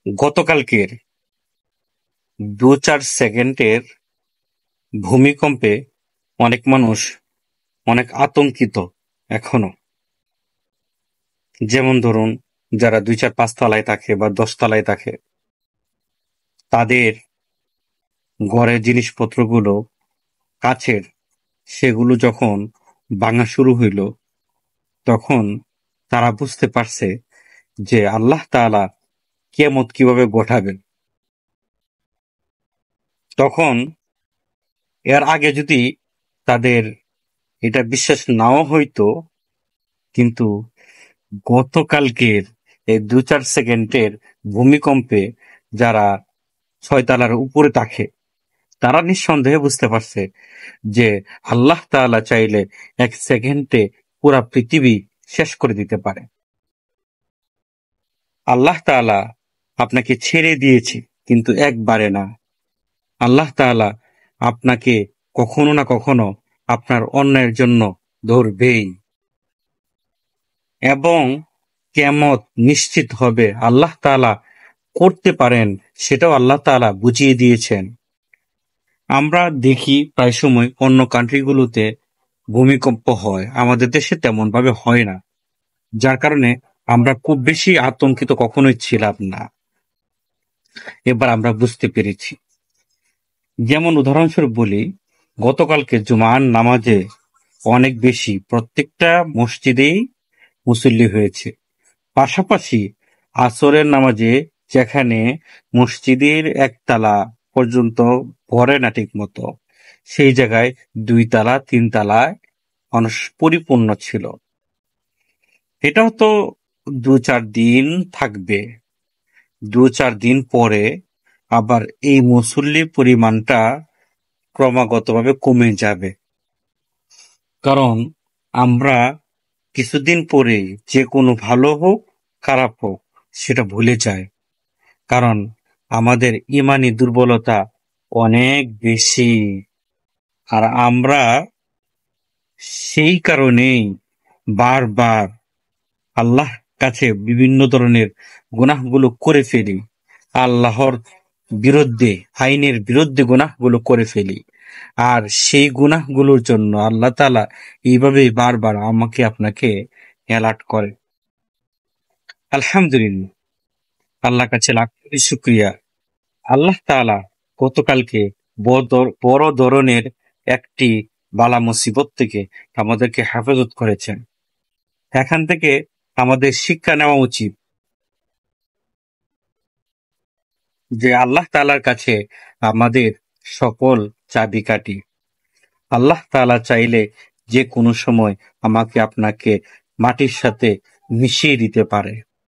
গতকালকের ২-৪ সেকেন্ডের ভূমিকম্পে অনেক মানুষ অনেক আতঙ্কিত এখনো। যেমন ধরুন, যারা ২-৪-৫ তলায় থাকে বা ১০ তলায় থাকে, তাদের ঘরের জিনিসপত্রগুলো কাছের, সেগুলো যখন ভাঙা শুরু হইল, তখন তারা বুঝতে পারছে যে আল্লাহ তাআলা কিয়ামত কিভাবে ঘটাবেন। তখন এর আগে যদি তাদের এটা বিশ্বাস নাও হইতো, কিন্তু গতকালকের এই ২-৪ সেকেন্ডের ভূমিকম্পে যারা ৬ তলার উপরে থাকে, তারা নিঃসন্দেহে বুঝতে পারছে যে আল্লাহ তাআলা চাইলে ১ সেকেন্ডে পুরা পৃথিবী শেষ করে দিতে পারে। আল্লাহ তাআলা আপনাকে ছেড়ে দিয়েছে, কিন্তু একবারে না। আল্লাহ তাআলা আপনাকে কখনো না কখনো আপনার অন্যায়ের জন্য ধরবেই, এবং কিয়ামত নিশ্চিত হবে। আল্লাহ তাআলা করতে পারেন, সেটাও আল্লাহ তাআলা বুঝিয়ে দিয়েছেন। আমরা দেখি প্রায় সময় অন্য কান্ট্রিগুলোতে ভূমিকম্প হয়, আমাদের দেশে তেমন ভাবে হয় না, যার কারণে আমরা খুব বেশি আতঙ্কিত কখনোই ছিলাম না। এবার আমরা বুঝতে পেরেছি। যেমন উদাহরণস্বরূপ বলি, গতকালকে জুমার নামাজে অনেক বেশি প্রত্যেকটা মসজিদেই মুসল্লি হয়েছে। পাশাপাশি আসরের নামাজে যেখানে মসজিদের একতলা পর্যন্ত ভরে না ঠিক মতো, সেই জায়গায় ২ তালা ৩ তালায় মানুষ পরিপূর্ণ ছিল। এটা তো ২-৪ দিন থাকবে। ২-৪ দিন পরে আবার এই মুসল্লির পরিমাণটা ক্রমাগতভাবে কমে যাবে। কারণ আমরা কিছুদিন পরে যে কোনো ভালো হোক খারাপ হোক সেটা ভুলে যায়। কারণ আমাদের ইমানি দুর্বলতা অনেক বেশি। আর আমরা সেই কারণেই বারবার আল্লাহর কাছে বিভিন্ন ধরনের গুনাহগুলো করে ফেলি। আল্লাহর বিরুদ্ধে, আইনের বিরুদ্ধে গুনাহগুলো করে ফেলি। আর সেই গুনাহগুলোর জন্য আল্লাহ তাআলা এইভাবেই বারবার আমাকে আপনাকে অ্যালার্ট করে। আলহামদুলিল্লাহ, আল্লাহর কাছে লাখ কোটি শুকরিয়া। আল্লাহ তাআলা গতকালকে বড় ধরনের একটি বালা মুসিবত থেকে আমাদেরকে হেফাজত করেছেন। এখান থেকে আমাদের শিক্ষা নেওয়া উচিত যে আল্লাহ তাআলার কাছে আমাদের সকল চাবিকাঠি। আল্লাহ তাআলা চাইলে যে কোনো সময় আমাকে আপনাকে মাটির সাথে মিশিয়ে দিতে পারে।